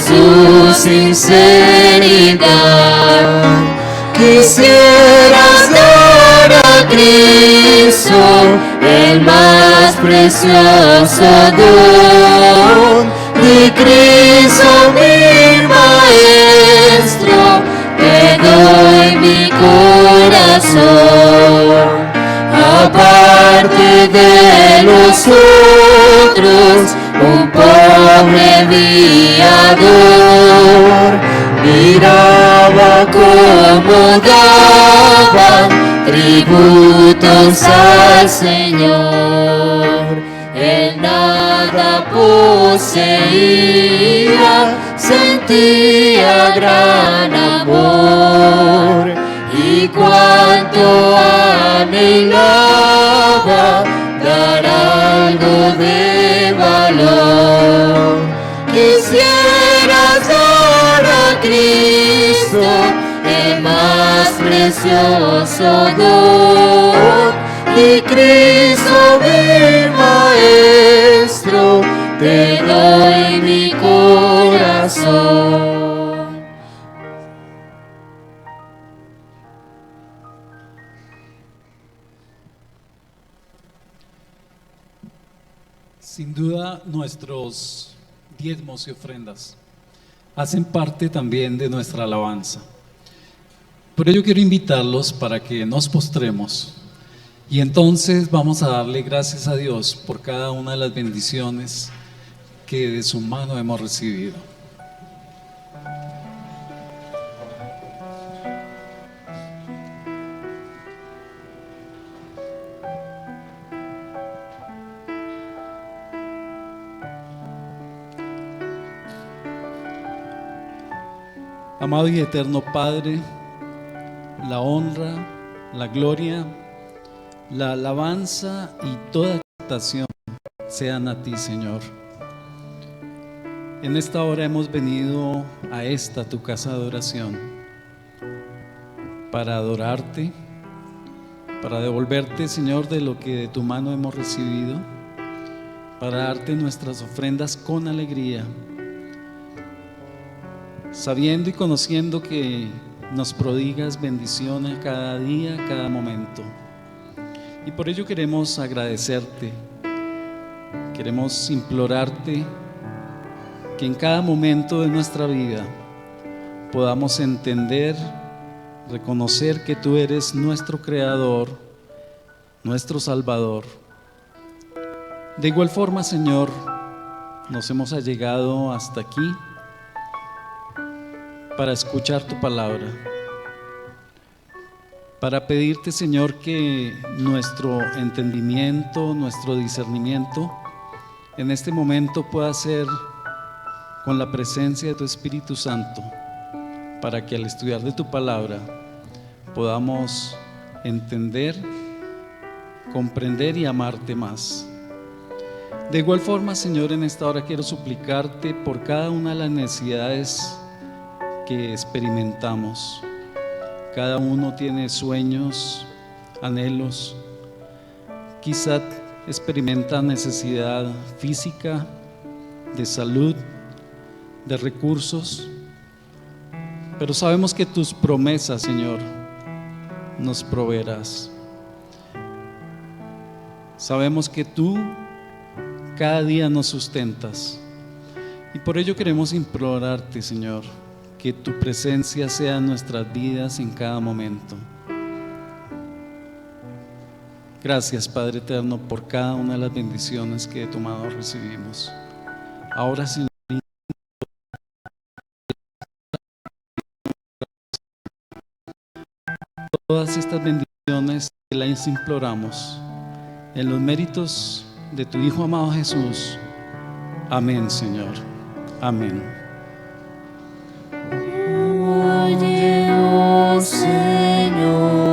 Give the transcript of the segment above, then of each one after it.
su sinceridad. Quisieras dar a Cristo el más precioso don. De Cristo mi Maestro te doy mi corazón. Aparte de los otros, un pobre viador, miraba cómo daban tributos al Señor. Él nada poseía, sentía gran amor, y cuánto anhelaba dar algo de valor. Quisieras dar a Cristo el más precioso don. Y Cristo mi Maestro, te doy mi corazón. Sin duda, nuestros diezmos y ofrendas hacen parte también de nuestra alabanza. Por ello quiero invitarlos para que nos postremos y entonces vamos a darle gracias a Dios por cada una de las bendiciones que de su mano hemos recibido. Amado y eterno Padre, la honra, la gloria, la alabanza y toda exaltación sean a ti, Señor. En esta hora hemos venido a esta tu casa de oración para adorarte, para devolverte, Señor, de lo que de tu mano hemos recibido, para darte nuestras ofrendas con alegría, sabiendo y conociendo que nos prodigas bendiciones cada día, cada momento. Y por ello queremos agradecerte, queremos implorarte que en cada momento de nuestra vida podamos entender, reconocer que tú eres nuestro Creador, nuestro Salvador. De igual forma, Señor, nos hemos allegado hasta aquí para escuchar tu palabra, para pedirte, Señor, que nuestro entendimiento, nuestro discernimiento en este momento pueda ser con la presencia de tu Espíritu Santo, para que al estudiar de tu palabra podamos entender, comprender y amarte más. De igual forma, Señor, en esta hora quiero suplicarte por cada una de las necesidades que experimentamos. Cada uno tiene sueños, anhelos, quizá experimenta necesidad física, de salud, de recursos, pero sabemos que tus promesas, Señor, nos proveerás. Sabemos que tú cada día nos sustentas y por ello queremos implorarte, Señor, que tu presencia sea en nuestras vidas en cada momento. Gracias, Padre eterno, por cada una de las bendiciones que de tu mano recibimos. Ahora, Señor, todas estas bendiciones que las imploramos en los méritos de tu Hijo amado Jesús. Amén, Señor. Amén. Oye, oh Señor.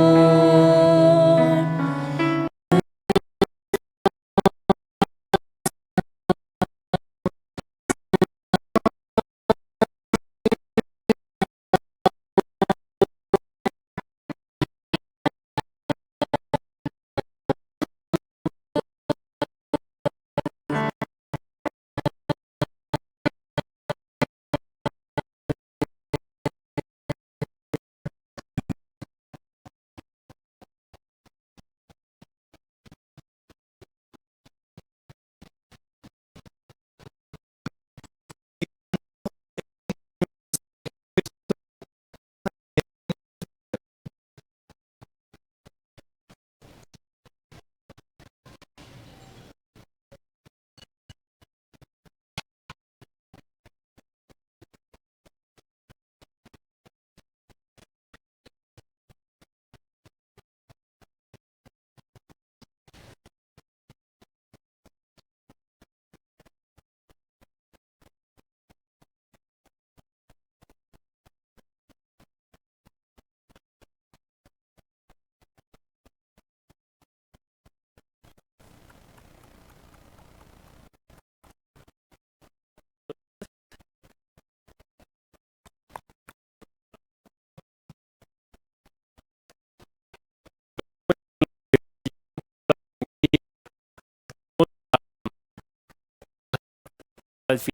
al fin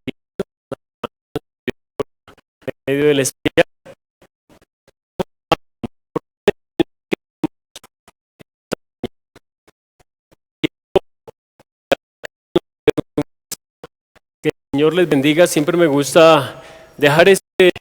medio del espía. Que el Señor les bendiga. Siempre me gusta dejar este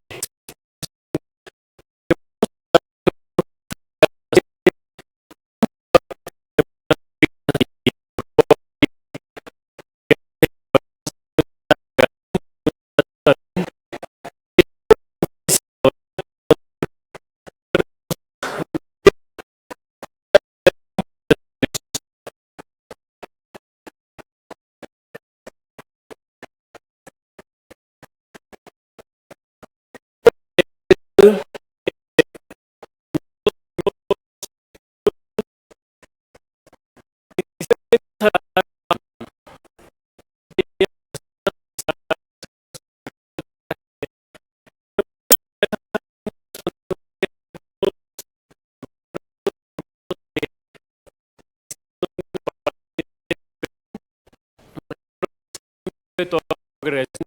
de toda la congregación.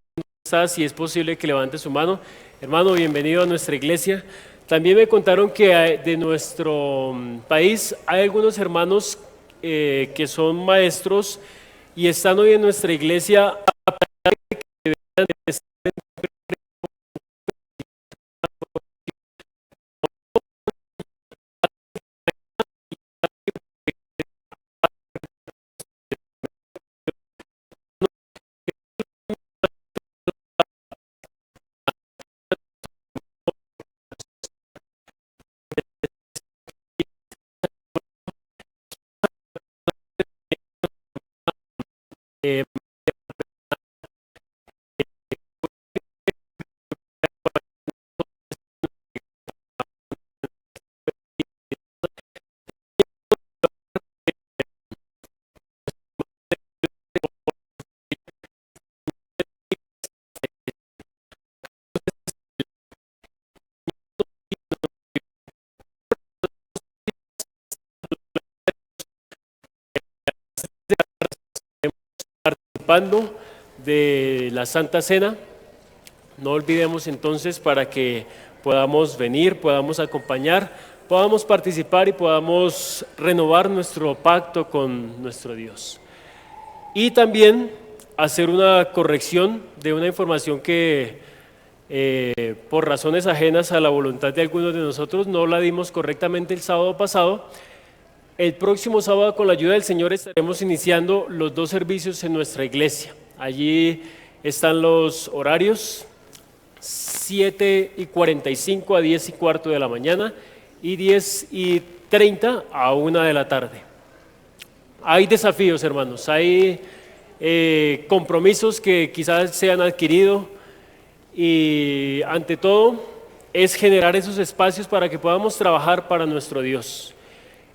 Si es posible que levante su mano. Hermano, bienvenido a nuestra iglesia. También me contaron que de nuestro país hay algunos hermanos que son maestros y están hoy en nuestra iglesia. Participando de la Santa Cena. No olvidemos entonces, para que podamos venir, podamos acompañar, podamos participar y podamos renovar nuestro pacto con nuestro Dios. Y también hacer una corrección de una información que por razones ajenas a la voluntad de algunos de nosotros no la dimos correctamente el sábado pasado. El próximo sábado, con la ayuda del Señor, estaremos iniciando los 2 servicios en nuestra iglesia. Allí están los horarios: 7:45 a 10:15 de la mañana y 10:30 a 1 de la tarde. Hay desafíos, hermanos, hay compromisos que quizás se han adquirido, y ante todo es generar esos espacios para que podamos trabajar para nuestro Dios.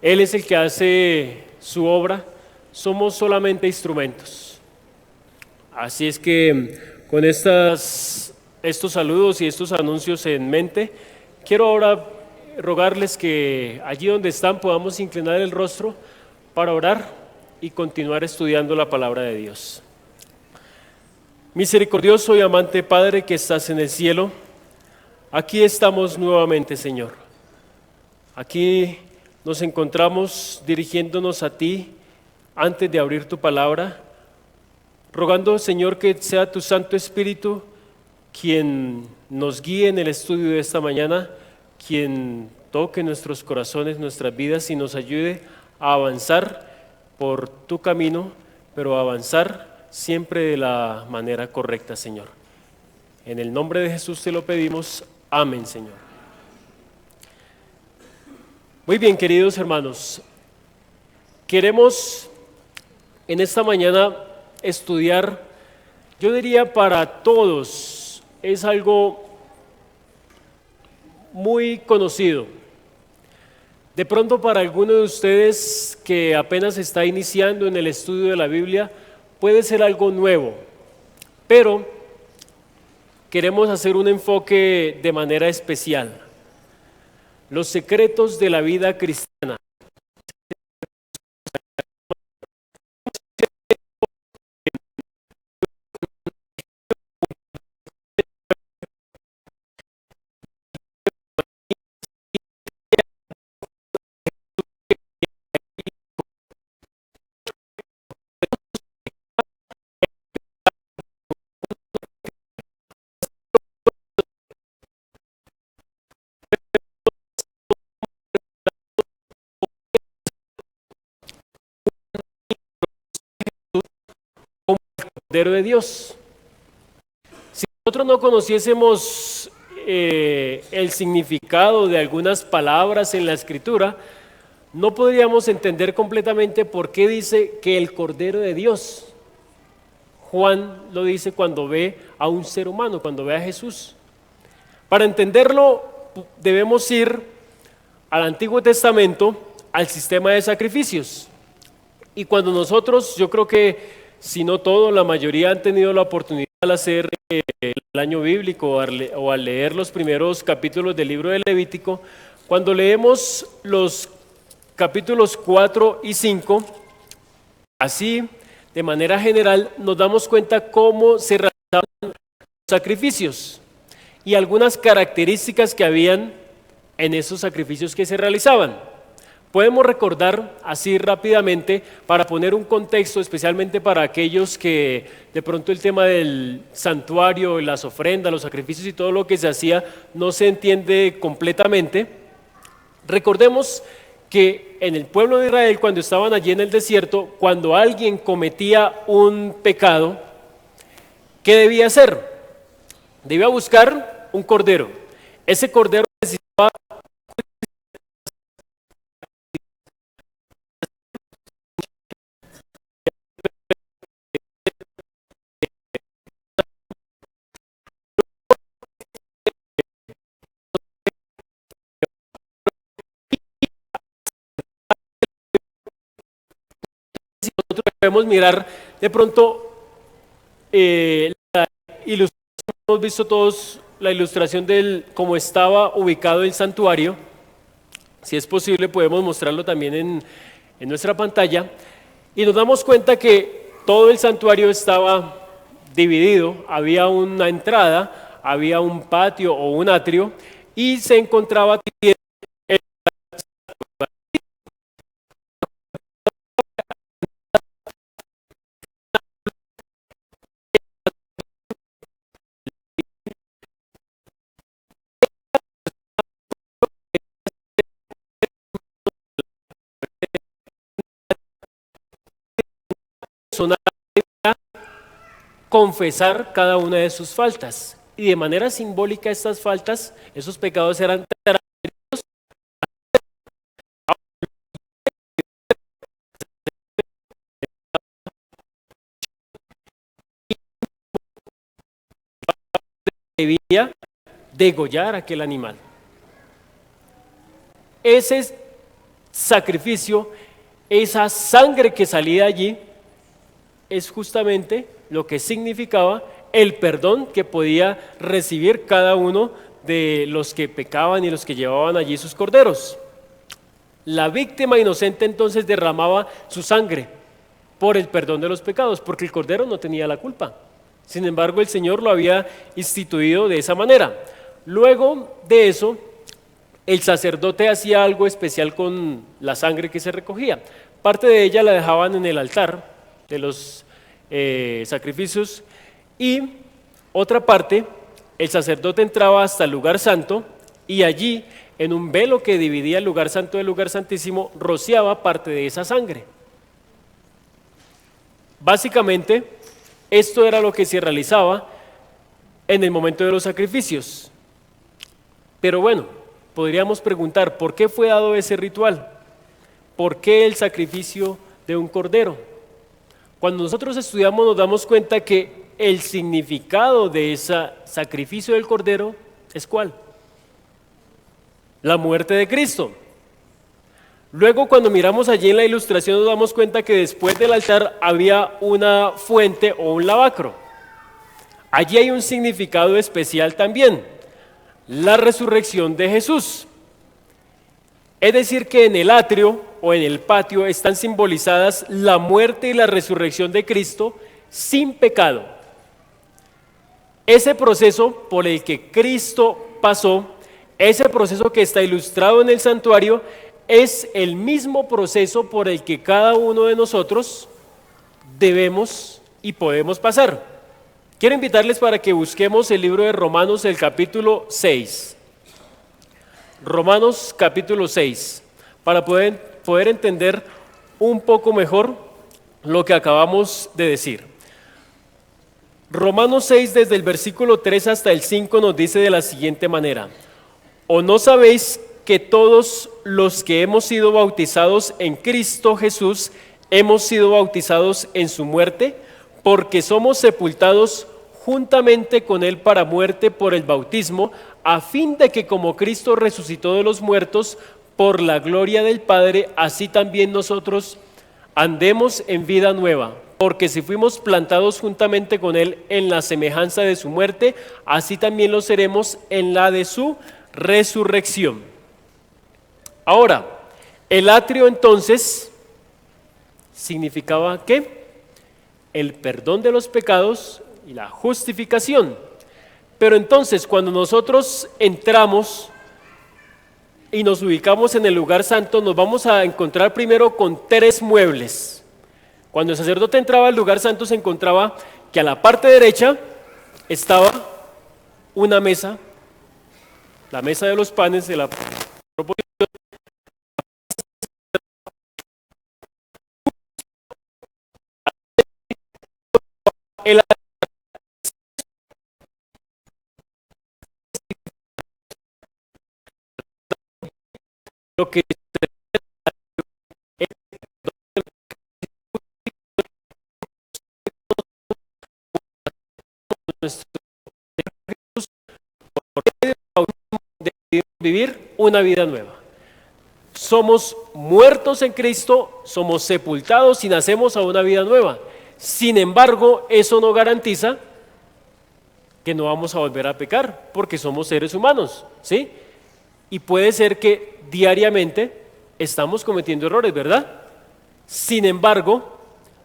Él es el que hace su obra, somos solamente instrumentos. Así es que con estos saludos y estos anuncios en mente, quiero ahora rogarles que allí donde están podamos inclinar el rostro para orar y continuar estudiando la palabra de Dios. Misericordioso y amante Padre que estás en el cielo, aquí estamos nuevamente, Señor. Aquí nos encontramos dirigiéndonos a ti antes de abrir tu palabra, rogando, Señor, que sea tu Santo Espíritu quien nos guíe en el estudio de esta mañana, quien toque nuestros corazones, nuestras vidas y nos ayude a avanzar por tu camino, pero avanzar siempre de la manera correcta, Señor. En el nombre de Jesús te lo pedimos. Amén, Señor. Muy bien, queridos hermanos, queremos en esta mañana estudiar, yo diría para todos, es algo muy conocido. De pronto para alguno de ustedes que apenas está iniciando en el estudio de la Biblia, puede ser algo nuevo, pero queremos hacer un enfoque de manera especial. Los secretos de la vida cristiana. Cordero de Dios. Si nosotros no conociésemos el significado de algunas palabras en la Escritura, no podríamos entender completamente por qué dice que el Cordero de Dios. Juan lo dice cuando ve a un ser humano, cuando ve a Jesús. Para entenderlo debemos ir al Antiguo Testamento, al sistema de sacrificios. Y cuando nosotros, yo creo que si no todos, la mayoría han tenido la oportunidad de hacer el año bíblico o al leer los primeros capítulos del libro de Levítico, cuando leemos los capítulos 4 y 5, así de manera general nos damos cuenta cómo se realizaban los sacrificios y algunas características que habían en esos sacrificios que se realizaban. Podemos recordar así rápidamente para poner un contexto, especialmente para aquellos que de pronto el tema del santuario, las ofrendas, los sacrificios y todo lo que se hacía no se entiende completamente. Recordemos que en el pueblo de Israel, cuando estaban allí en el desierto, cuando alguien cometía un pecado, ¿qué debía hacer? Debía buscar un cordero. Ese cordero necesitaba podemos mirar de pronto la ilustración, hemos visto todos la ilustración de cómo estaba ubicado el santuario. Si es posible podemos mostrarlo también en nuestra pantalla y nos damos cuenta que todo el santuario estaba dividido, había una entrada, había un patio o un atrio y se encontraba también confesar cada una de sus faltas y de manera simbólica estas faltas, esos pecados eran debía degollar aquel animal. Ese sacrificio, esa sangre que salía allí es justamente lo que significaba el perdón que podía recibir cada uno de los que pecaban y los que llevaban allí sus corderos. La víctima inocente entonces derramaba su sangre por el perdón de los pecados, porque el cordero no tenía la culpa. Sin embargo, el Señor lo había instituido de esa manera. Luego de eso, el sacerdote hacía algo especial con la sangre que se recogía. Parte de ella la dejaban en el altar de los sacrificios y otra parte, el sacerdote entraba hasta el lugar santo y allí, en un velo que dividía el lugar santo del lugar santísimo, rociaba parte de esa sangre. Básicamente, esto era lo que se realizaba en el momento de los sacrificios. Pero bueno, podríamos preguntar, ¿por qué fue dado ese ritual? ¿Por qué el sacrificio de un cordero? Cuando nosotros estudiamos nos damos cuenta que el significado de ese sacrificio del cordero es ¿cuál? La muerte de Cristo. Luego, cuando miramos allí en la ilustración nos damos cuenta que después del altar había una fuente o un lavacro. Allí hay un significado especial también, la resurrección de Jesús. Es decir, que en el atrio o en el patio están simbolizadas la muerte y la resurrección de Cristo sin pecado. Ese proceso por el que Cristo pasó, ese proceso que está ilustrado en el santuario, es el mismo proceso por el que cada uno de nosotros debemos y podemos pasar. Quiero invitarles para que busquemos el libro de Romanos, el capítulo 6. Romanos capítulo 6, para poder entender un poco mejor lo que acabamos de decir. Romanos 6, desde el versículo 3 hasta el 5, nos dice de la siguiente manera: ¿O no sabéis que todos los que hemos sido bautizados en Cristo Jesús hemos sido bautizados en su muerte? Porque somos sepultados juntamente con él para muerte por el bautismo, a fin de que como Cristo resucitó de los muertos por la gloria del Padre, así también nosotros andemos en vida nueva. Porque si fuimos plantados juntamente con él en la semejanza de su muerte, así también lo seremos en la de su resurrección. Ahora, el atrio entonces significaba ¿qué? El perdón de los pecados y la justificación. Pero entonces, cuando nosotros entramos y nos ubicamos en el lugar santo, nos vamos a encontrar primero con tres muebles. Cuando el sacerdote entraba al lugar santo, se encontraba que a la parte derecha estaba una mesa, la mesa de los panes de la proposición, el lo que vivir una vida nueva. Somos muertos en Cristo, somos sepultados y nacemos a una vida nueva. Sin embargo, eso no garantiza que no vamos a volver a pecar, porque somos seres humanos, ¿sí? Y puede ser que diariamente estamos cometiendo errores, ¿verdad? Sin embargo,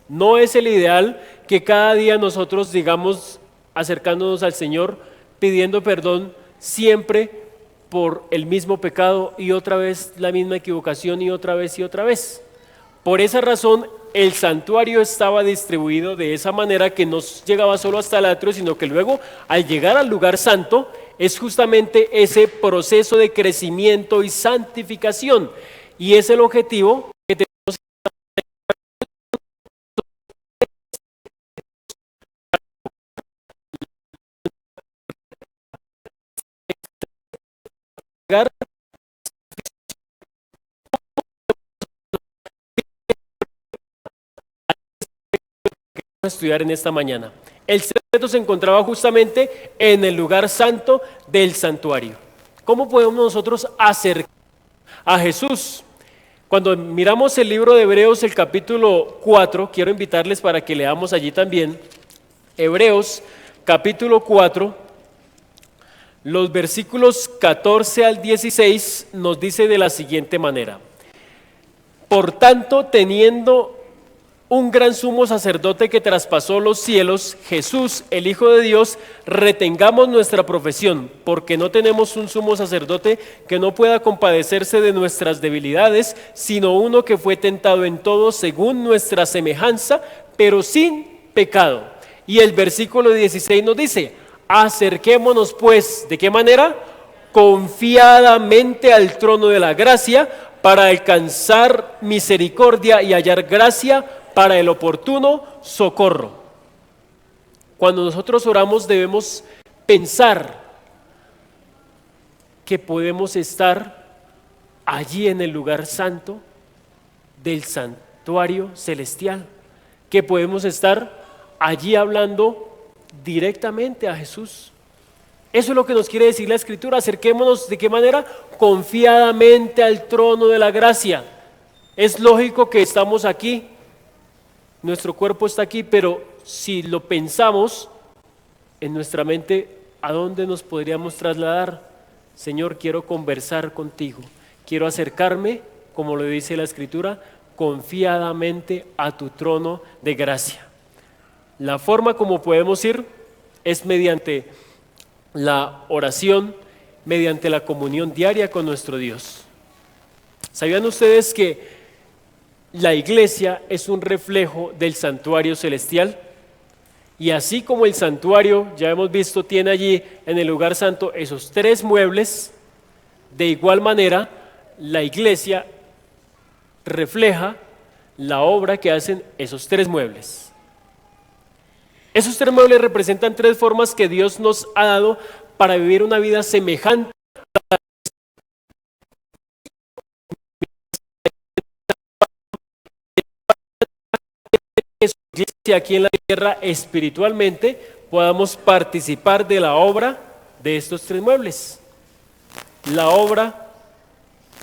no es el ideal que cada día nosotros digamos acercándonos al Señor, pidiendo perdón siempre por el mismo pecado y otra vez la misma equivocación y otra vez y otra vez. Por esa razón, el santuario estaba distribuido de esa manera que no llegaba solo hasta el atrio, sino que luego al llegar al lugar santo es justamente ese proceso de crecimiento y santificación, y es el objetivo que tenemos que llegar a estudiar en esta mañana. El secreto se encontraba justamente en el lugar santo del santuario. ¿Cómo podemos nosotros acercar a Jesús? Cuando miramos el libro de Hebreos, el capítulo 4, quiero invitarles para que leamos allí también. Hebreos, capítulo 4, los versículos 14 al 16 nos dice de la siguiente manera: Por tanto, teniendo un gran sumo sacerdote que traspasó los cielos, Jesús, el Hijo de Dios, retengamos nuestra profesión, porque no tenemos un sumo sacerdote que no pueda compadecerse de nuestras debilidades, sino uno que fue tentado en todo según nuestra semejanza, pero sin pecado. Y el versículo 16 nos dice: acerquémonos pues, ¿de qué manera? Confiadamente al trono de la gracia, para alcanzar misericordia y hallar gracia para el oportuno socorro. Cuando nosotros oramos debemos pensar que podemos estar allí en el lugar santo del santuario celestial, que podemos estar allí hablando directamente a Jesús. Eso es lo que nos quiere decir la Escritura. Acerquémonos, ¿de qué manera? Confiadamente al trono de la gracia. Es lógico que estamos aquí, nuestro cuerpo está aquí, pero si lo pensamos en nuestra mente, ¿a dónde nos podríamos trasladar? Señor, quiero conversar contigo, quiero acercarme, como lo dice la Escritura, confiadamente a tu trono de gracia. La forma como podemos ir es mediante la oración, mediante la comunión diaria con nuestro Dios. ¿Sabían ustedes que la iglesia es un reflejo del santuario celestial? Y así como el santuario, ya hemos visto, tiene allí en el lugar santo esos tres muebles, de igual manera la iglesia refleja la obra que hacen esos tres muebles. Esos tres muebles representan tres formas que Dios nos ha dado para vivir una vida semejante a su iglesia aquí en la tierra espiritualmente, podamos participar de la obra de estos tres muebles. La obra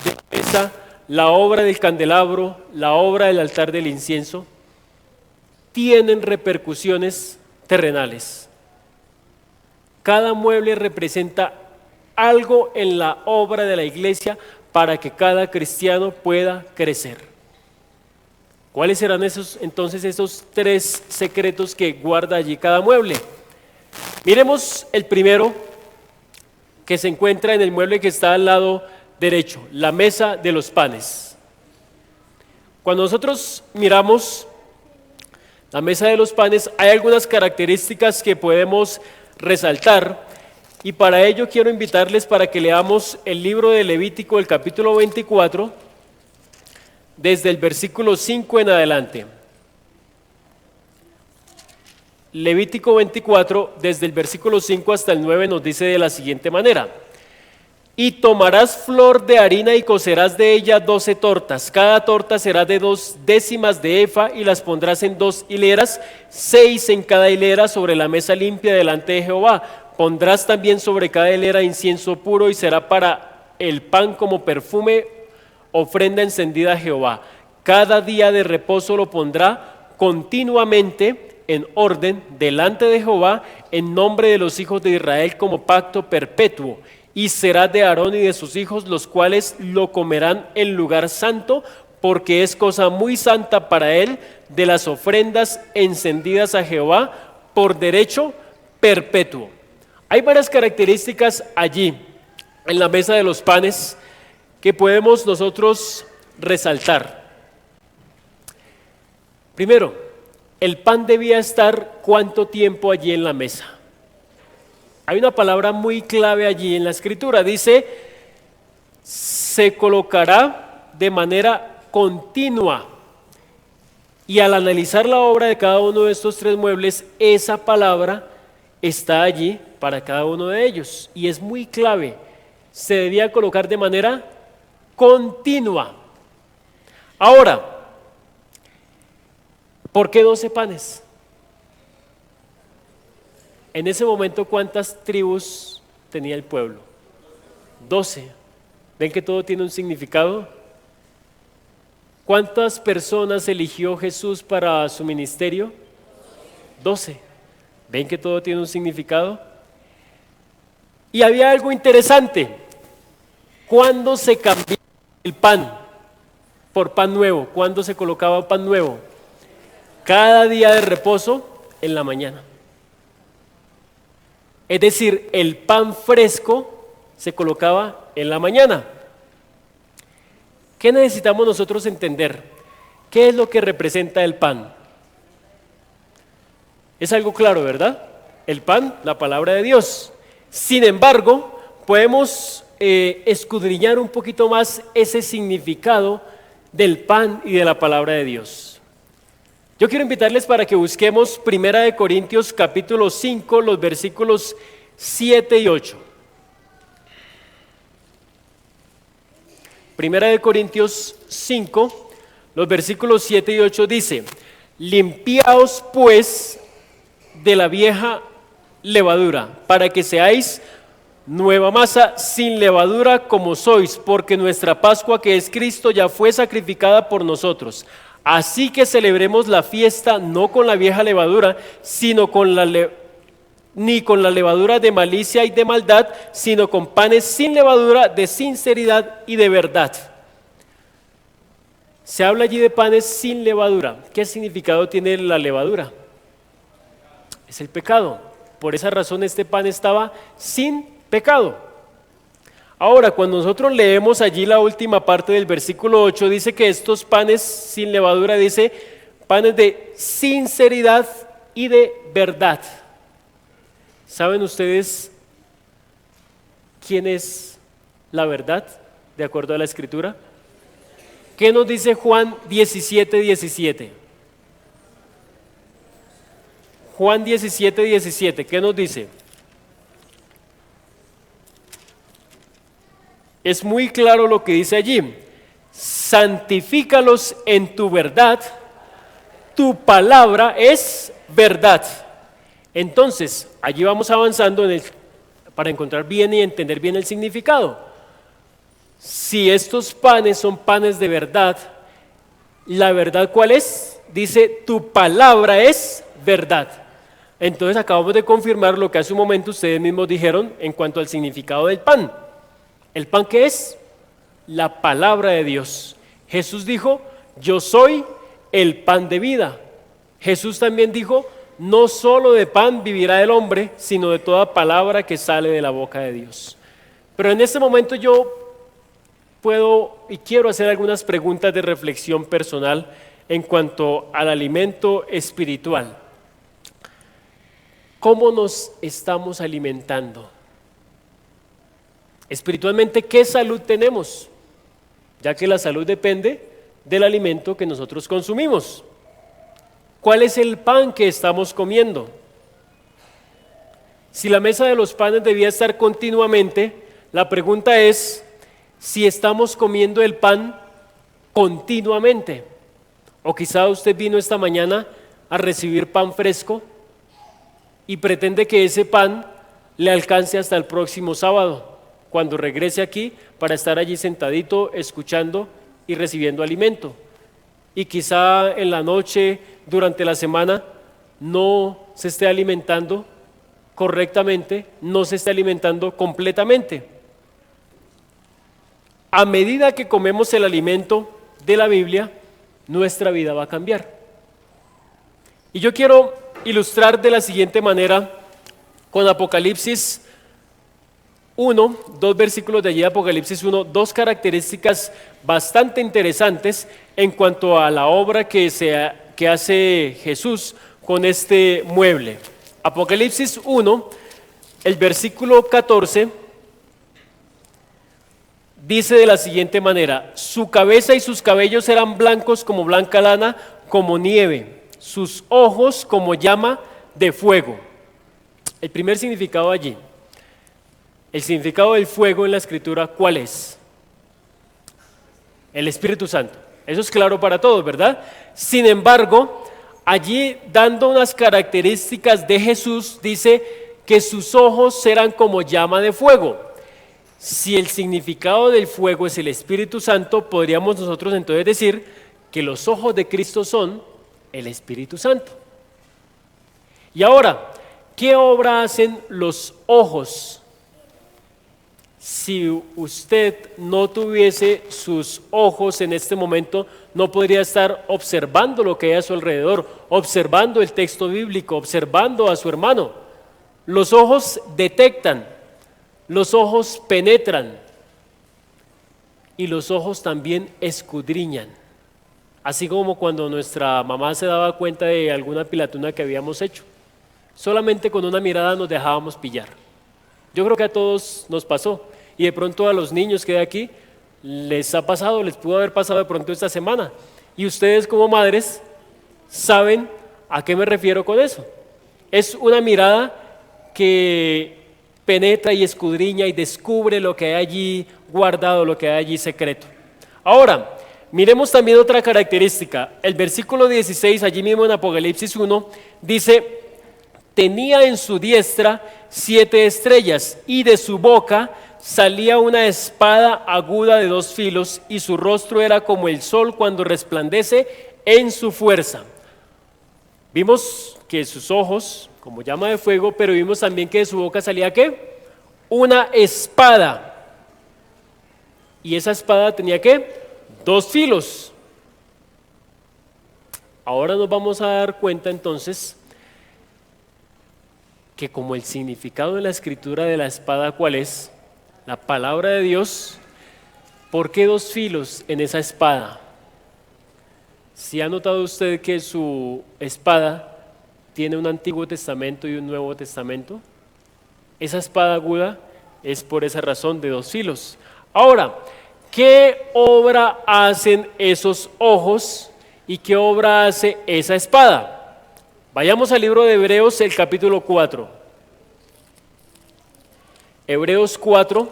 de la mesa, la obra del candelabro, la obra del altar del incienso, tienen repercusiones terrenales. Cada mueble representa algo en la obra de la iglesia para que cada cristiano pueda crecer. ¿Cuáles serán entonces esos tres secretos que guarda allí cada mueble? Miremos el primero, que se encuentra en el mueble que está al lado derecho, la mesa de los panes. Cuando nosotros miramos la mesa de los panes, hay algunas características que podemos resaltar, y para ello quiero invitarles para que leamos el libro de Levítico, el capítulo 24, desde el versículo 5 en adelante. Levítico 24, desde el versículo 5 hasta el 9, nos dice de la siguiente manera: y tomarás flor de harina y cocerás de ella 12 tortas. Cada torta será de 2 décimas de efa, y las pondrás en 2 hileras, 6 en cada hilera, sobre la mesa limpia delante de Jehová. Pondrás también sobre cada hilera incienso puro, y será para el pan como perfume, ofrenda encendida a Jehová. Cada día de reposo lo pondrá continuamente en orden delante de Jehová, en nombre de los hijos de Israel, como pacto perpetuo. Y será de Aarón y de sus hijos, los cuales lo comerán en lugar santo, porque es cosa muy santa para él, de las ofrendas encendidas a Jehová por derecho perpetuo. Hay varias características allí en la mesa de los panes que podemos nosotros resaltar. Primero, el pan debía estar ¿cuánto tiempo allí en la mesa? Hay una palabra muy clave allí en la escritura, dice: se colocará de manera continua. Y al analizar la obra de cada uno de estos tres muebles, esa palabra está allí para cada uno de ellos, y es muy clave. Se debía colocar de manera continua. Ahora, ¿por qué 12 panes? En ese momento, ¿cuántas tribus tenía el pueblo? 12. ¿Ven que todo tiene un significado? ¿Cuántas personas eligió Jesús para su ministerio? 12. ¿Ven que todo tiene un significado? Y había algo interesante. ¿Cuándo se cambiaba el pan por pan nuevo? ¿Cuándo se colocaba pan nuevo? Cada día de reposo en la mañana. Es decir, el pan fresco se colocaba en la mañana. ¿Qué necesitamos nosotros entender? ¿Qué es lo que representa el pan? Es algo claro, ¿verdad? El pan, la palabra de Dios. Sin embargo, podemos escudriñar un poquito más ese significado del pan y de la palabra de Dios. Yo quiero invitarles para que busquemos 1 Corintios capítulo 5, los versículos 7 y 8. 1 Corintios 5, los versículos 7 y 8 dice: limpiaos pues de la vieja levadura, para que seáis nueva masa, sin levadura como sois, porque nuestra Pascua, que es Cristo, ya fue sacrificada por nosotros. Así que celebremos la fiesta no con la vieja levadura, sino ni con la levadura de malicia y de maldad, sino con panes sin levadura, de sinceridad y de verdad. Se habla allí de panes sin levadura. ¿Qué significado tiene la levadura? Es el pecado. Por esa razón este pan estaba sin pecado. Ahora, cuando nosotros leemos allí la última parte del versículo 8, dice que estos panes sin levadura, dice panes de sinceridad y de verdad. ¿Saben ustedes quién es la verdad de acuerdo a la Escritura? ¿Qué nos dice Juan 17:17? Juan 17, 17, ¿qué nos dice? Es muy claro lo que dice allí. Santifícalos en tu verdad, tu palabra es verdad. Entonces, allí vamos avanzando para encontrar bien y entender bien el significado. Si estos panes son panes de verdad, ¿la verdad cuál es? Dice, tu palabra es verdad. Entonces acabamos de confirmar lo que hace un momento ustedes mismos dijeron en cuanto al significado del pan. ¿El pan qué es? La palabra de Dios. Jesús dijo, yo soy el pan de vida. Jesús también dijo, no solo de pan vivirá el hombre, sino de toda palabra que sale de la boca de Dios. Pero en este momento yo puedo y quiero hacer algunas preguntas de reflexión personal en cuanto al alimento espiritual. ¿Cómo nos estamos alimentando? Espiritualmente, ¿qué salud tenemos? Ya que la salud depende del alimento que nosotros consumimos. ¿Cuál es el pan que estamos comiendo? Si la mesa de los panes debía estar continuamente, la pregunta es si estamos comiendo el pan continuamente. O quizá usted vino esta mañana a recibir pan fresco y pretende que ese pan le alcance hasta el próximo sábado, cuando regrese aquí para estar allí sentadito, escuchando y recibiendo alimento. Y quizá en la noche, durante la semana, no se esté alimentando correctamente, no se esté alimentando completamente. A medida que comemos el alimento de la Biblia, nuestra vida va a cambiar. Y yo quiero ilustrar de la siguiente manera con Apocalipsis 1, 2 versículos de allí de Apocalipsis 1, dos características bastante interesantes en cuanto a la obra que hace Jesús con este mueble. Apocalipsis 1, el versículo 14, dice de la siguiente manera: su cabeza y sus cabellos eran blancos como blanca lana, como nieve, sus ojos como llama de fuego. El primer significado allí. El significado del fuego en la Escritura, ¿cuál es? El Espíritu Santo. Eso es claro para todos, ¿verdad? Sin embargo, allí dando unas características de Jesús, dice que sus ojos eran como llama de fuego. Si el significado del fuego es el Espíritu Santo, podríamos nosotros entonces decir que los ojos de Cristo son el Espíritu Santo. Y ahora, ¿qué obra hacen los ojos? Si usted no tuviese sus ojos en este momento, no podría estar observando lo que hay a su alrededor, observando el texto bíblico, observando a su hermano. Los ojos detectan, los ojos penetran y los ojos también escudriñan. Así como cuando nuestra mamá se daba cuenta de alguna pilatuna que habíamos hecho, solamente con una mirada nos dejábamos pillar. Yo creo que a todos nos pasó. Y de pronto a los niños que hay aquí les ha pasado, les pudo haber pasado de pronto esta semana. Y ustedes como madres saben a qué me refiero con eso. Es una mirada que penetra y escudriña y descubre lo que hay allí guardado, lo que hay allí secreto. Ahora, miremos también otra característica. El versículo 16, allí mismo en Apocalipsis 1, dice: tenía en su diestra 7 estrellas y de su boca salía una espada aguda de 2 filos y su rostro era como el sol cuando resplandece en su fuerza. Vimos que sus ojos como llama de fuego, pero vimos también que de su boca salía ¿qué? Una espada. Y esa espada tenía ¿qué? 2 filos. Ahora nos vamos a dar cuenta entonces que como el significado de la escritura de la espada, ¿cuál es? La palabra de Dios. ¿Por qué 2 filos en esa espada? ¿Si ha notado usted que su espada tiene un Antiguo Testamento y un Nuevo Testamento? Esa espada aguda es por esa razón de 2 filos. Ahora, ¿qué obra hacen esos ojos y qué obra hace esa espada? Vayamos al libro de Hebreos, el capítulo 4. Hebreos 4,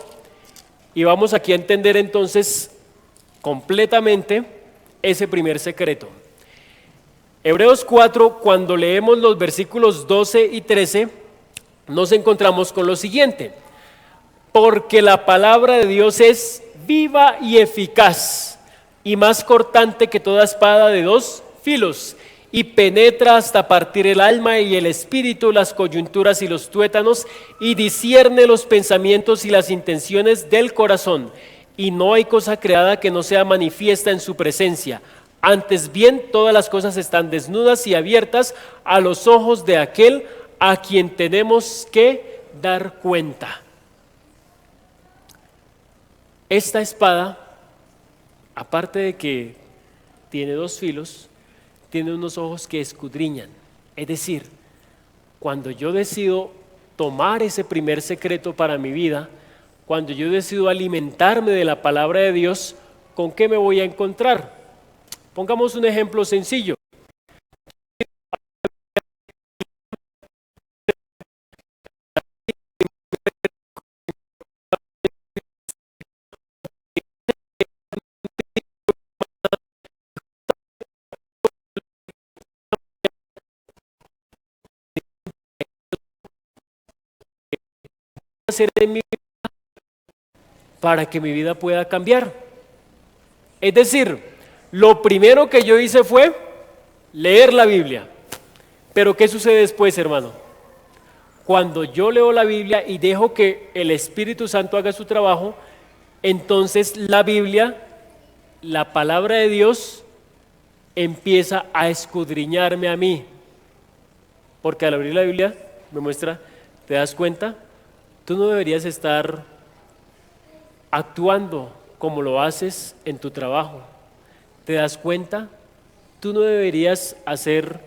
y vamos aquí a entender entonces completamente ese primer secreto. Hebreos 4, cuando leemos los versículos 12 y 13, nos encontramos con lo siguiente: porque la palabra de Dios es viva y eficaz, y más cortante que toda espada de dos filos, y penetra hasta partir el alma y el espíritu, las coyunturas y los tuétanos, y discierne los pensamientos y las intenciones del corazón. Y no hay cosa creada que no sea manifiesta en su presencia. Antes bien, todas las cosas están desnudas y abiertas a los ojos de aquel a quien tenemos que dar cuenta. Esta espada, aparte de que tiene dos filos, tiene unos ojos que escudriñan. Es decir, cuando yo decido tomar ese primer secreto para mi vida, cuando yo decido alimentarme de la palabra de Dios, ¿con qué me voy a encontrar? Pongamos un ejemplo sencillo. Hacer en mi vida para que mi vida pueda cambiar. Es decir, lo primero que yo hice fue leer la Biblia. Pero ¿qué sucede después, hermano? Cuando yo leo la Biblia y dejo que el Espíritu Santo haga su trabajo, entonces la Biblia, la palabra de Dios, empieza a escudriñarme a mí. Porque al abrir la Biblia me muestra, ¿te das cuenta? Tú no deberías estar actuando como lo haces en tu trabajo. ¿Te das cuenta? Tú no deberías hacer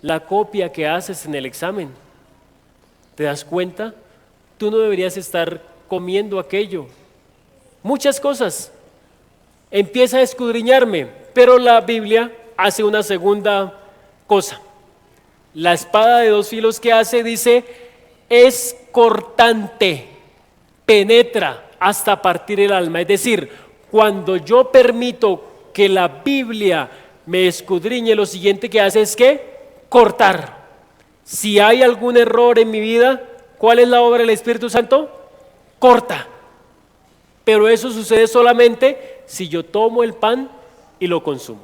la copia que haces en el examen. ¿Te das cuenta? Tú no deberías estar comiendo aquello. Muchas cosas. Empieza a escudriñarme, pero la Biblia hace una segunda cosa. La espada de dos filos que hace, dice, es cortante, penetra hasta partir el alma. Es decir, cuando yo permito que la Biblia me escudriñe, lo siguiente que hace es que cortar. Si hay algún error en mi vida, ¿cuál es la obra del Espíritu Santo? Corta. Pero eso sucede solamente si yo tomo el pan y lo consumo.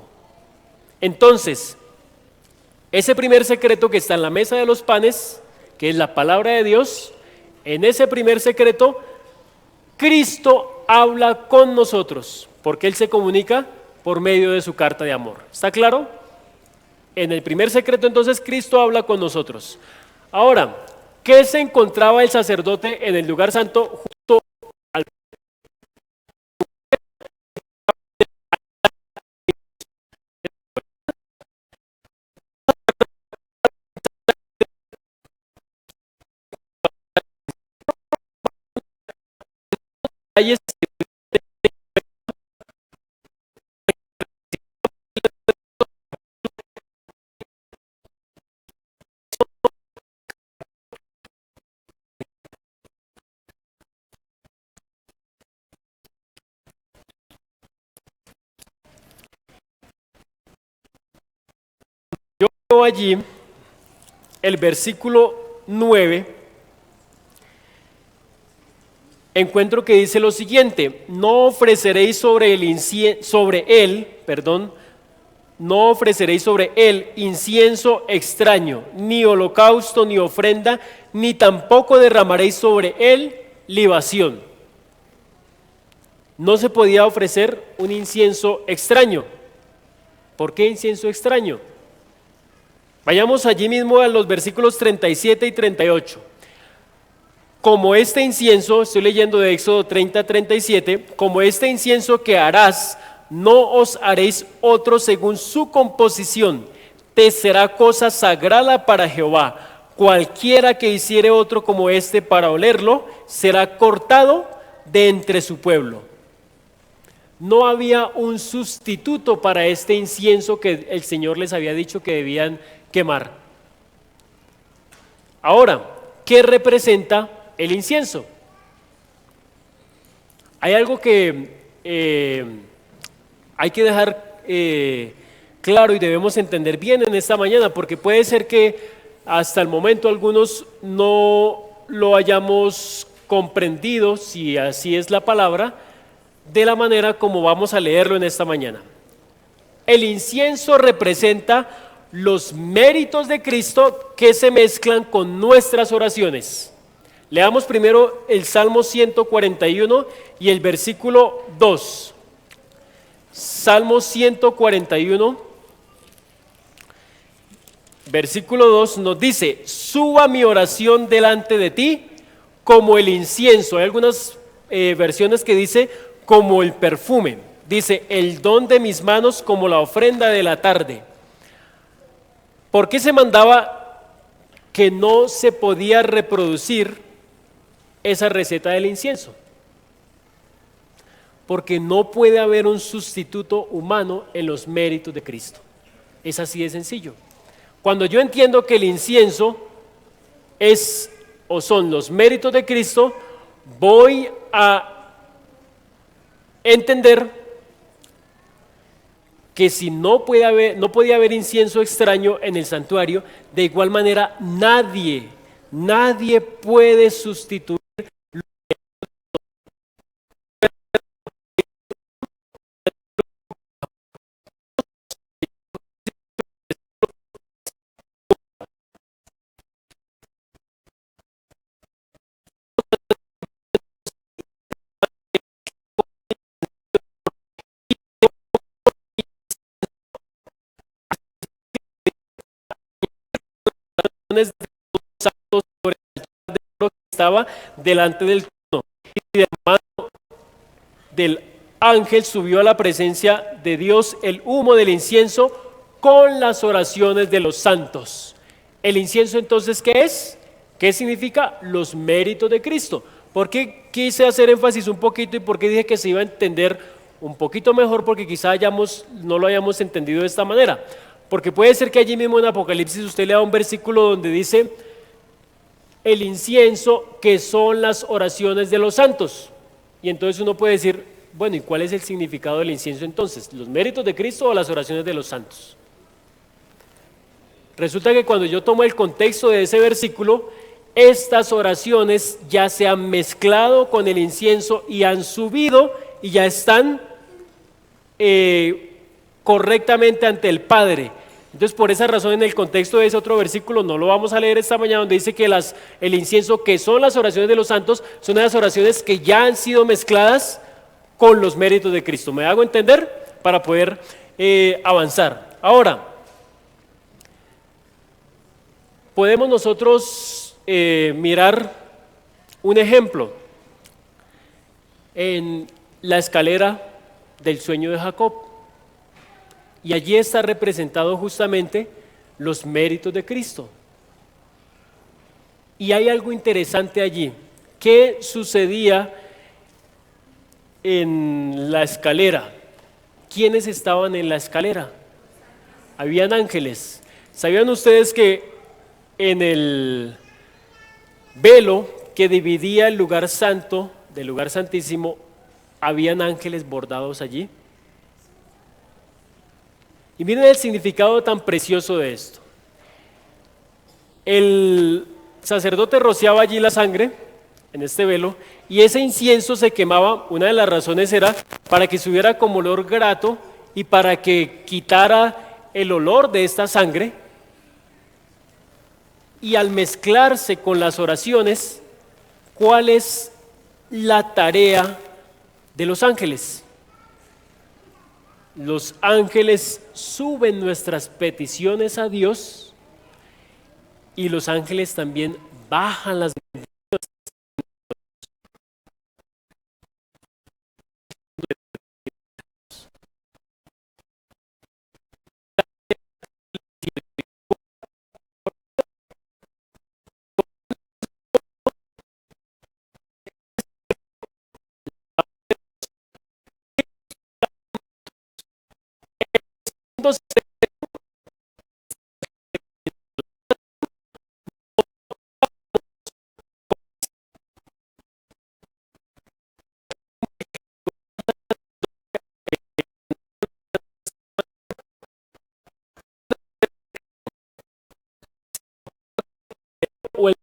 Entonces, ese primer secreto que está en la mesa de los panes, que es la palabra de Dios, en ese primer secreto, Cristo habla con nosotros, porque Él se comunica por medio de su carta de amor. ¿Está claro? En el primer secreto, entonces, Cristo habla con nosotros. Ahora, ¿qué se encontraba el sacerdote en el lugar santo justo al detalle? Yo veo allí el versículo 9, encuentro que dice lo siguiente: no ofreceréis sobre él incienso extraño, ni holocausto, ni ofrenda, ni tampoco derramaréis sobre él libación. No se podía ofrecer un incienso extraño. ¿Por qué incienso extraño? Vayamos allí mismo a los versículos 37 y 38. Como este incienso, estoy leyendo de Éxodo 30-37, como este incienso que harás, no os haréis otro según su composición, te será cosa sagrada para Jehová. Cualquiera que hiciere otro como este para olerlo, será cortado de entre su pueblo. No había un sustituto para este incienso que el Señor les había dicho que debían quemar. Ahora, ¿qué representa el incienso? Hay algo que hay que dejar claro y debemos entender bien en esta mañana, porque puede ser que hasta el momento algunos no lo hayamos comprendido, si así es la palabra, de la manera como vamos a leerlo en esta mañana. El incienso representa los méritos de Cristo que se mezclan con nuestras oraciones. Leamos primero el Salmo 141 y el versículo 2. Salmo 141, versículo 2 nos dice: suba mi oración delante de ti como el incienso. Hay algunas versiones que dice como el perfume. Dice, el don de mis manos como la ofrenda de la tarde. ¿Por qué se mandaba que no se podía reproducir esa receta del incienso? Porque no puede haber un sustituto humano en los méritos de Cristo. Es así de sencillo. Cuando yo entiendo que el incienso es o son los méritos de Cristo, voy a entender que si no podía haber incienso extraño en el santuario, de igual manera nadie puede sustituir de los santos sobre el altar de oro que estaba delante del trono, y de la mano del ángel subió a la presencia de Dios el humo del incienso con las oraciones de los santos. El incienso entonces, ¿qué es? ¿Qué significa? Los méritos de Cristo. ¿Por qué quise hacer énfasis un poquito y por qué dije que se iba a entender un poquito mejor? Porque quizá no lo hayamos entendido de esta manera. Porque puede ser que allí mismo en Apocalipsis usted lea un versículo donde dice el incienso que son las oraciones de los santos. Y entonces uno puede decir, bueno, ¿y cuál es el significado del incienso entonces? ¿Los méritos de Cristo o las oraciones de los santos? Resulta que cuando yo tomo el contexto de ese versículo, estas oraciones ya se han mezclado con el incienso y han subido y ya están correctamente ante el Padre. Entonces, por esa razón, en el contexto de ese otro versículo, no lo vamos a leer esta mañana, donde dice que el incienso, que son las oraciones de los santos, son las oraciones que ya han sido mezcladas con los méritos de Cristo. ¿Me hago entender? Para poder avanzar. Ahora, podemos nosotros mirar un ejemplo en la escalera del sueño de Jacob. Y allí está representado justamente los méritos de Cristo. Y hay algo interesante allí. ¿Qué sucedía en la escalera? ¿Quiénes estaban en la escalera? Habían ángeles. ¿Sabían ustedes que en el velo que dividía el lugar santo del lugar santísimo habían ángeles bordados allí? Y miren el significado tan precioso de esto. El sacerdote rociaba allí la sangre en este velo y ese incienso se quemaba. Una de las razones era para que subiera como olor grato y para que quitara el olor de esta sangre. Y al mezclarse con las oraciones, ¿cuál es la tarea de los ángeles? Los ángeles suben nuestras peticiones a Dios y los ángeles también bajan las bendiciones. Entonces, o el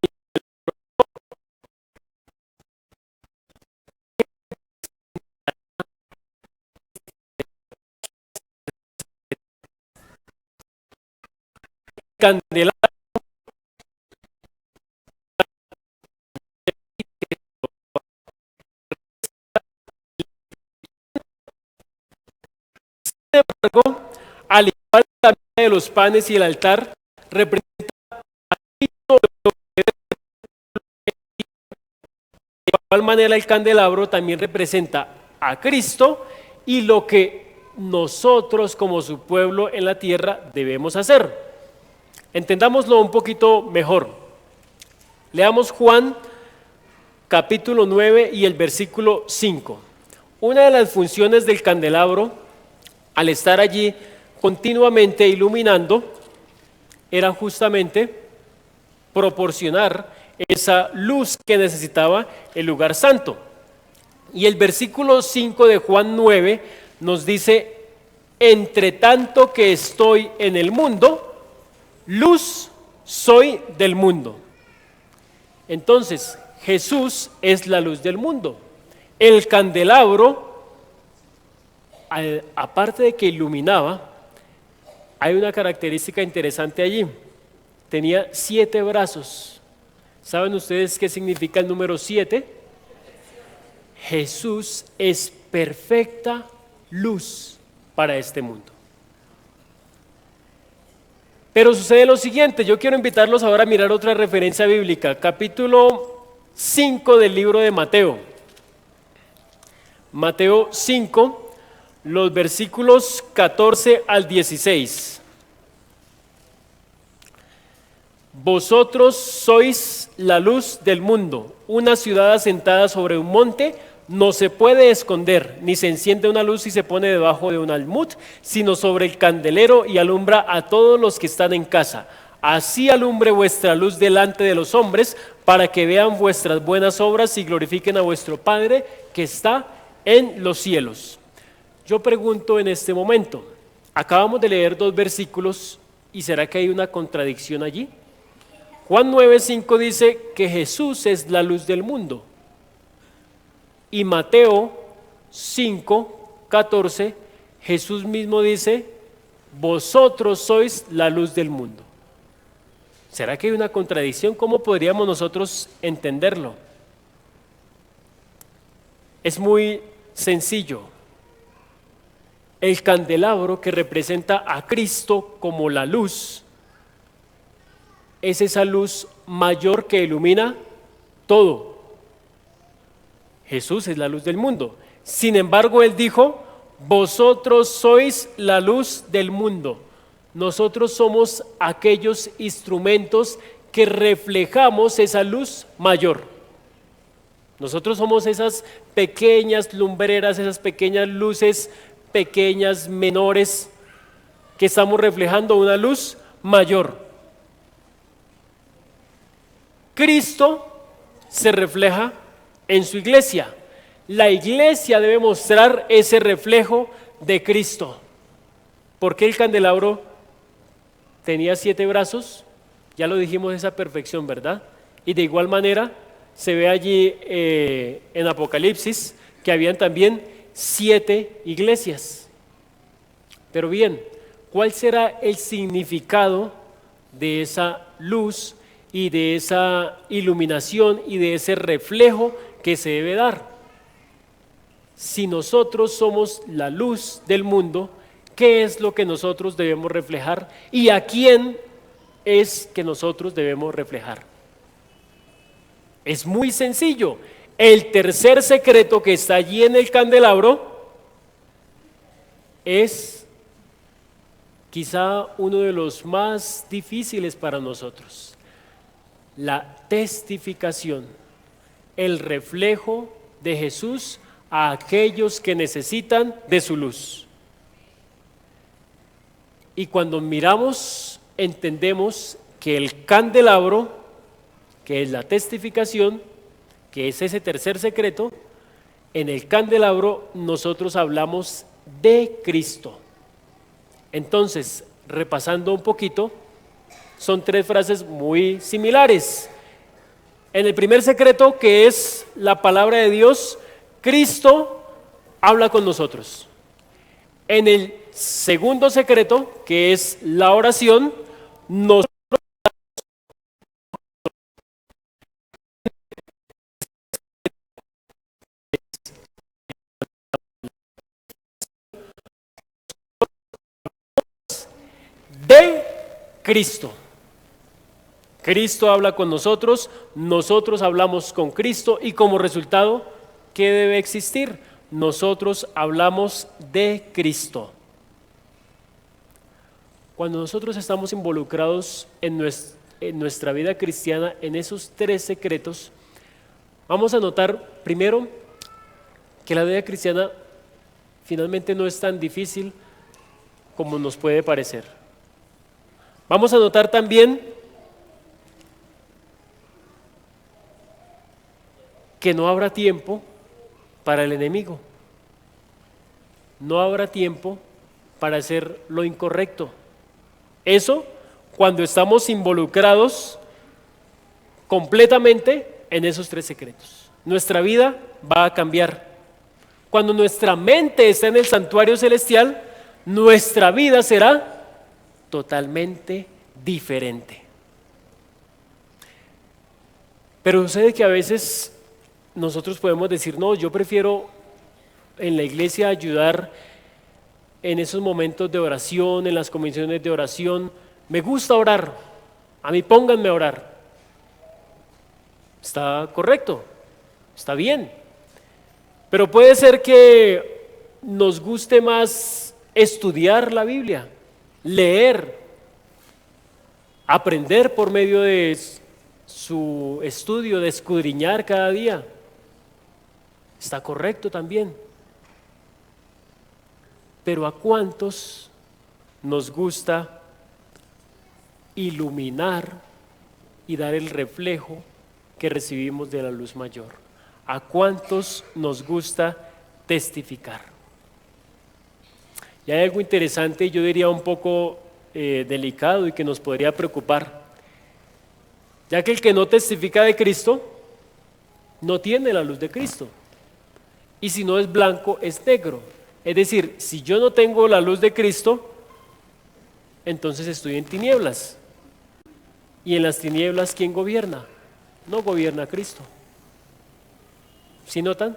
candelabro al igual que la mesa de los panes y el altar, representa de igual manera el candelabro también representa a Cristo y lo que nosotros como su pueblo en la tierra debemos hacer. Entendámoslo un poquito mejor. Leamos Juan capítulo 9 y el versículo 5. Una de las funciones del candelabro, al estar allí continuamente iluminando, era justamente proporcionar esa luz que necesitaba el lugar santo. Y el versículo 5 de Juan 9 nos dice: entre tanto que estoy en el mundo, luz soy del mundo. Entonces, Jesús es la luz del mundo. El candelabro, aparte de que iluminaba, hay una característica interesante allí. Tenía 7 brazos. ¿Saben ustedes qué significa el número 7? Jesús es perfecta luz para este mundo. Pero sucede lo siguiente, yo quiero invitarlos ahora a mirar otra referencia bíblica, capítulo 5 del libro de Mateo. Mateo 5, los versículos 14 al 16. Vosotros sois la luz del mundo. Una ciudad asentada sobre un monte no se puede esconder, ni se enciende una luz y se pone debajo de un almud, sino sobre el candelero y alumbra a todos los que están en casa. Así alumbre vuestra luz delante de los hombres, para que vean vuestras buenas obras y glorifiquen a vuestro Padre que está en los cielos. Yo pregunto en este momento, acabamos de leer 2 versículos, ¿y será que hay una contradicción allí? Juan 9:5 dice que Jesús es la luz del mundo. Y Mateo 5:14, Jesús mismo dice: vosotros sois la luz del mundo. ¿Será que hay una contradicción? ¿Cómo podríamos nosotros entenderlo? Es muy sencillo. El candelabro, que representa a Cristo como la luz, es esa luz mayor que ilumina todo. Jesús es la luz del mundo. Sin embargo, Él dijo: vosotros sois la luz del mundo. Nosotros somos aquellos instrumentos que reflejamos esa luz mayor. Nosotros somos esas pequeñas lumbreras, esas pequeñas luces, pequeñas, menores, que estamos reflejando una luz mayor. Cristo se refleja en su iglesia. La iglesia debe mostrar ese reflejo de Cristo. ¿Por qué el candelabro tenía 7 brazos? Ya lo dijimos, esa perfección, ¿verdad? Y de igual manera se ve allí en Apocalipsis que habían también 7 iglesias. Pero bien, ¿cuál será el significado de esa luz y de esa iluminación y de ese reflejo que se debe dar? Si nosotros somos la luz del mundo, ¿qué es lo que nosotros debemos reflejar? ¿Y a quién es que nosotros debemos reflejar? Es muy sencillo. El tercer secreto que está allí en el candelabro es quizá uno de los más difíciles para nosotros: la testificación, el reflejo de Jesús a aquellos que necesitan de su luz. Y cuando miramos, entendemos que el candelabro, que es la testificación, que es ese tercer secreto, en el candelabro nosotros hablamos de Cristo. Entonces, repasando un poquito, son 3 frases muy similares. En el primer secreto, que es la palabra de Dios, Cristo habla con nosotros. En el segundo secreto, que es la oración, nos de Cristo. Cristo habla con nosotros, nosotros hablamos con Cristo y como resultado, ¿qué debe existir? Nosotros hablamos de Cristo. Cuando nosotros estamos involucrados en nuestra vida cristiana, en esos 3 secretos, vamos a notar primero que la vida cristiana finalmente no es tan difícil como nos puede parecer. Vamos a notar también que no habrá tiempo para el enemigo. No habrá tiempo para hacer lo incorrecto. Eso cuando estamos involucrados completamente en esos 3 secretos. Nuestra vida va a cambiar. Cuando nuestra mente está en el santuario celestial, nuestra vida será totalmente diferente. Pero sucede que a veces nosotros podemos decir, no, yo prefiero en la iglesia ayudar en esos momentos de oración, en las comisiones de oración. Me gusta orar, a mí pónganme a orar. Está correcto, está bien. Pero puede ser que nos guste más estudiar la Biblia, leer, aprender por medio de su estudio, de escudriñar cada día. Está correcto también. Pero ¿a cuántos nos gusta iluminar y dar el reflejo que recibimos de la luz mayor? ¿A cuántos nos gusta testificar? Y hay algo interesante, yo diría un poco delicado y que nos podría preocupar, ya que el que no testifica de Cristo no tiene la luz de Cristo, y si no es blanco es negro. Es decir, si yo no tengo la luz de Cristo, entonces estoy en tinieblas, y en las tinieblas ¿quién gobierna? No gobierna Cristo. ¿Sí notan?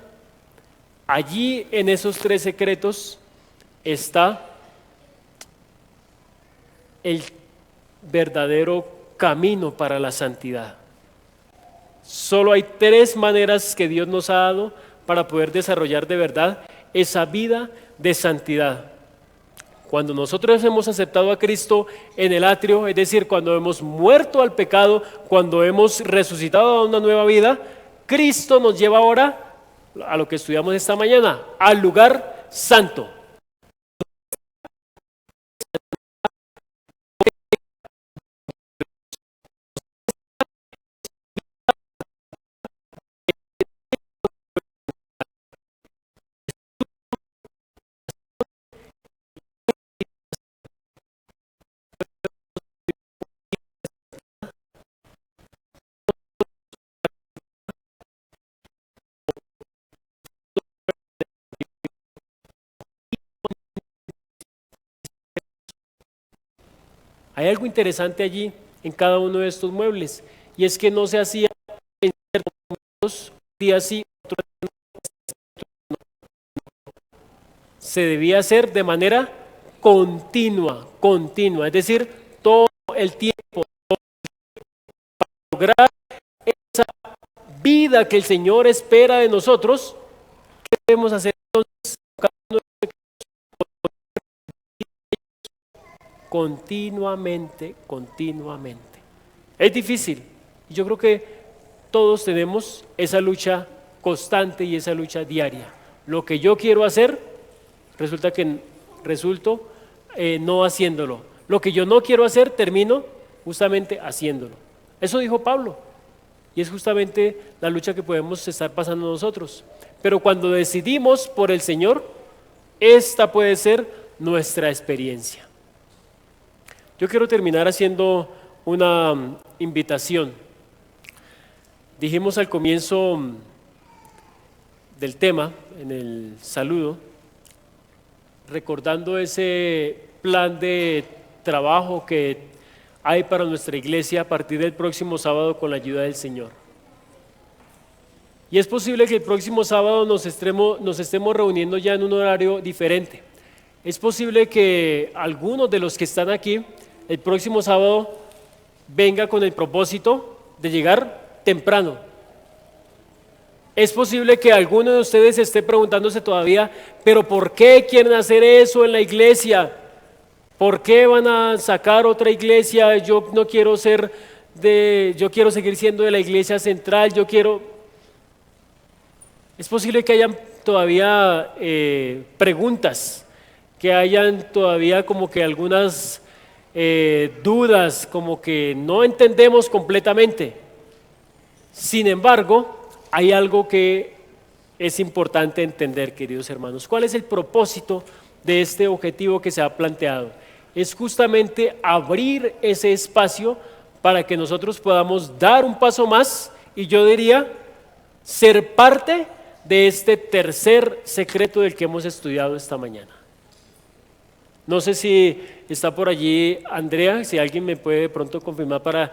Allí en esos 3 secretos está el verdadero camino para la santidad. Solo hay 3 maneras que Dios nos ha dado para poder desarrollar de verdad esa vida de santidad. Cuando nosotros hemos aceptado a Cristo en el atrio, es decir, cuando hemos muerto al pecado, cuando hemos resucitado a una nueva vida, Cristo nos lleva ahora a lo que estudiamos esta mañana, al lugar santo. Hay algo interesante allí en cada uno de estos muebles, y es que no se hacía en ciertos momentos, un día sí, otro día no. Se debía hacer de manera continua, es decir, todo el tiempo, para lograr esa vida que el Señor espera de nosotros. ¿Qué debemos hacer entonces? Continuamente. Es difícil. Yo creo que todos tenemos esa lucha constante y esa lucha diaria. Lo que yo quiero hacer, resulta que resulto no haciéndolo. Lo que yo no quiero hacer, termino justamente haciéndolo. Eso dijo Pablo. Y es justamente la lucha que podemos estar pasando nosotros. Pero cuando decidimos por el Señor, esta puede ser nuestra experiencia. Yo quiero terminar haciendo una invitación. Dijimos al comienzo del tema, en el saludo, recordando ese plan de trabajo que hay para nuestra iglesia a partir del próximo sábado con la ayuda del Señor. Y es posible que el próximo sábado nos estemos reuniendo ya en un horario diferente. Es posible que algunos de los que están aquí el próximo sábado venga con el propósito de llegar temprano. Es posible que alguno de ustedes esté preguntándose todavía, pero ¿por qué quieren hacer eso en la iglesia? ¿Por qué van a sacar otra iglesia? Yo no quiero yo quiero seguir siendo de la iglesia central, Es posible que hayan todavía preguntas, que hayan todavía como que algunas dudas, como que no entendemos completamente. Sin embargo, hay algo que es importante entender, queridos hermanos. ¿Cuál es el propósito de este objetivo que se ha planteado? Es justamente abrir ese espacio para que nosotros podamos dar un paso más y yo diría ser parte de este tercer secreto del que hemos estudiado esta mañana. No sé si está por allí Andrea, si alguien me puede de pronto confirmar para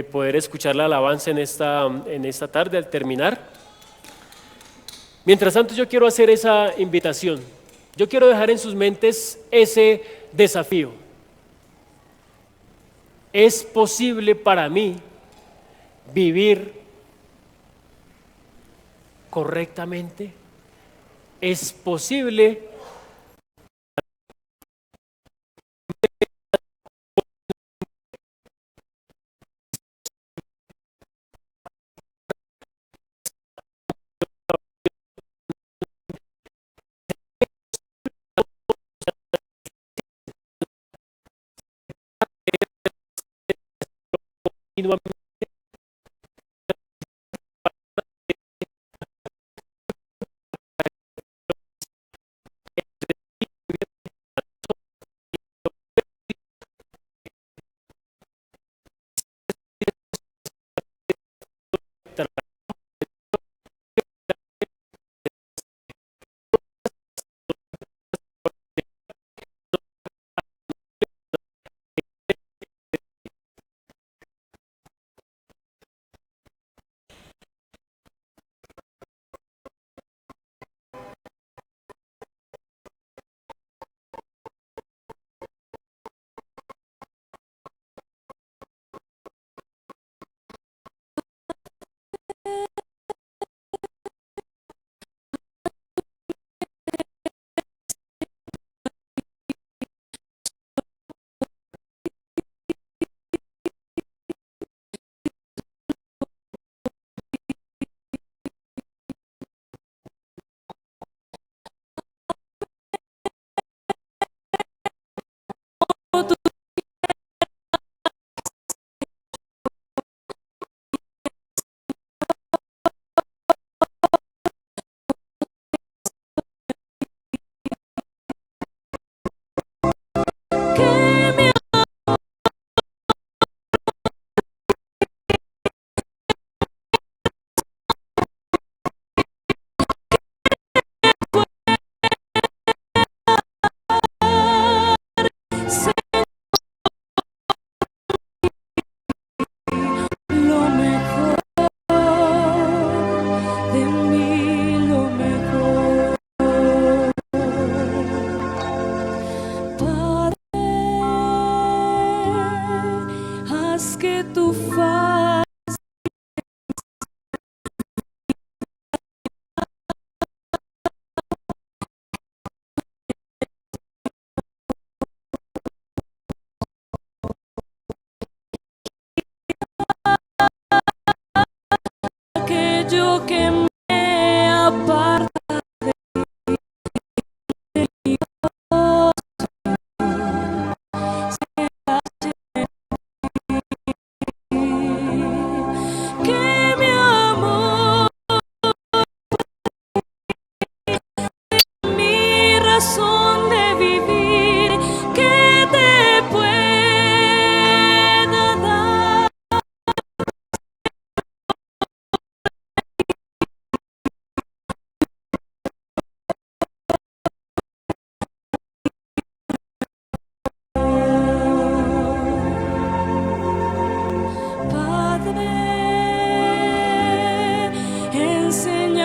poder escuchar la alabanza en esta tarde al terminar. Mientras tanto, yo quiero hacer esa invitación. Yo quiero dejar en sus mentes ese desafío. ¿Es posible para mí vivir correctamente? ¿Es posible continuamente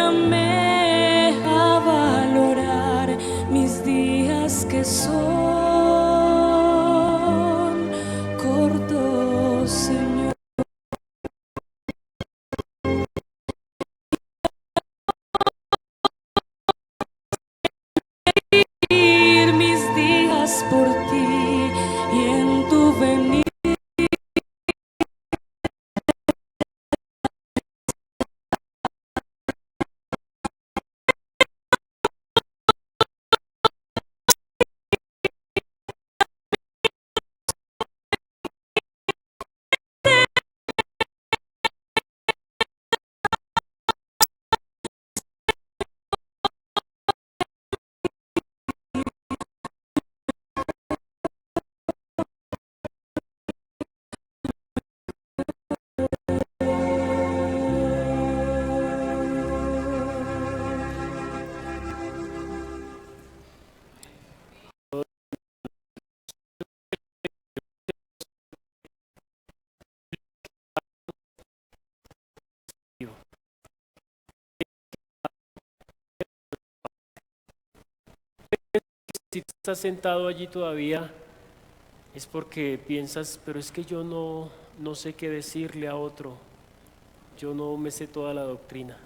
Enséñame a valorar mis días que son cortos, Señor. Mis días por ti y en tu venir. Si estás sentado allí todavía, es porque piensas, pero es que yo no sé qué decirle a otro, yo no me sé toda la doctrina.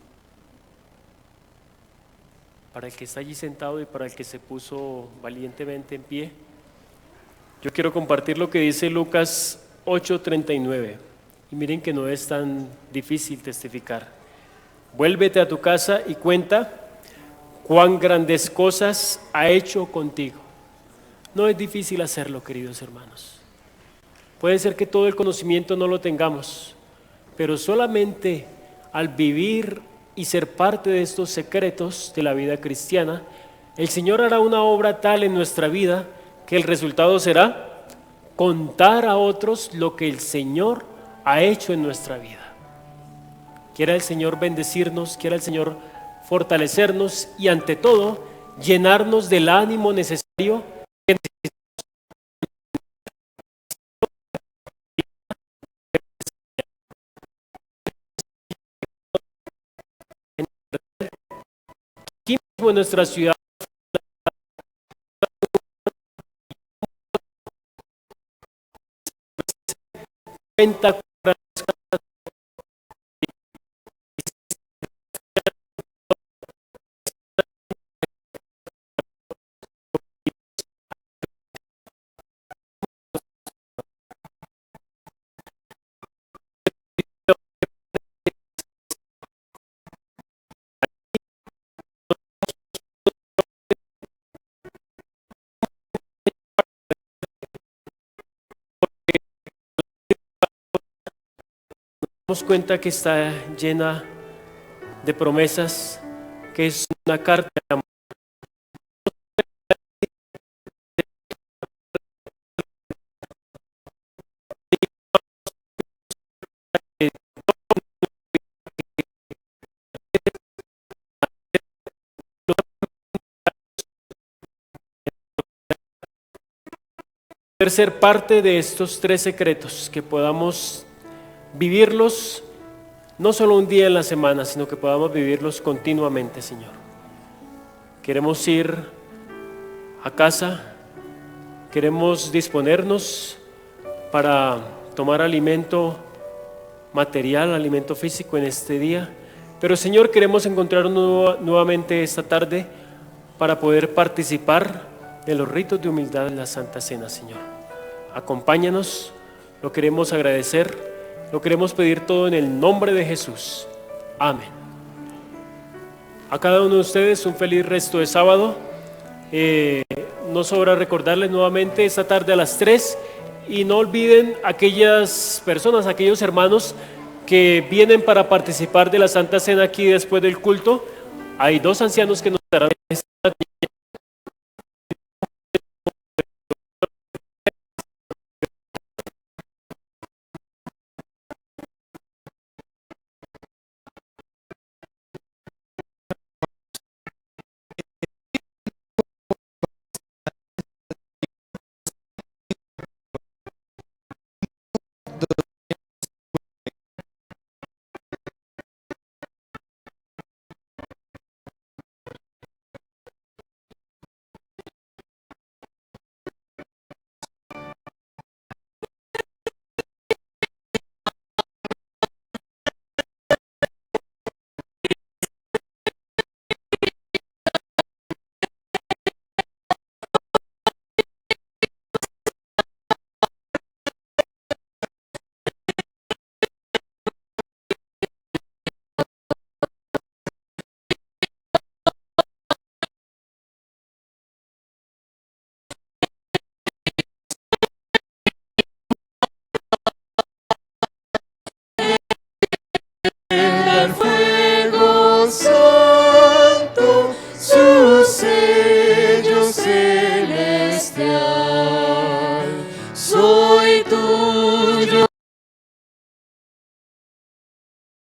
Para el que está allí sentado y para el que se puso valientemente en pie, yo quiero compartir lo que dice Lucas 8:39. Y miren que no es tan difícil testificar. Vuélvete a tu casa y cuenta cuán grandes cosas ha hecho contigo. No es difícil hacerlo, queridos hermanos. Puede ser que todo el conocimiento no lo tengamos, pero solamente al vivir y ser parte de estos secretos de la vida cristiana, el Señor hará una obra tal en nuestra vida que el resultado será contar a otros lo que el Señor ha hecho en nuestra vida. Quiera el Señor bendecirnos, quiera el Señor fortalecernos y ante todo llenarnos del ánimo necesario que aquí mismo en nuestra ciudad cuenta nos cuenta que está llena de promesas, que es una carta de amor. Poder ser parte de estos 3 secretos, que podamos vivirlos no solo un día en la semana, sino que podamos vivirlos continuamente, Señor. Queremos ir a casa, queremos disponernos para tomar alimento material, alimento físico en este día, pero Señor, queremos encontrarnos nuevamente esta tarde para poder participar de los ritos de humildad en la Santa Cena, Señor. Acompáñanos, lo queremos agradecer. Lo queremos pedir todo en el nombre de Jesús. Amén. A cada uno de ustedes un feliz resto de sábado. No sobra recordarles nuevamente esta tarde a las 3. Y no olviden aquellas personas, aquellos hermanos que vienen para participar de la Santa Cena aquí después del culto. Hay 2 ancianos que nos darán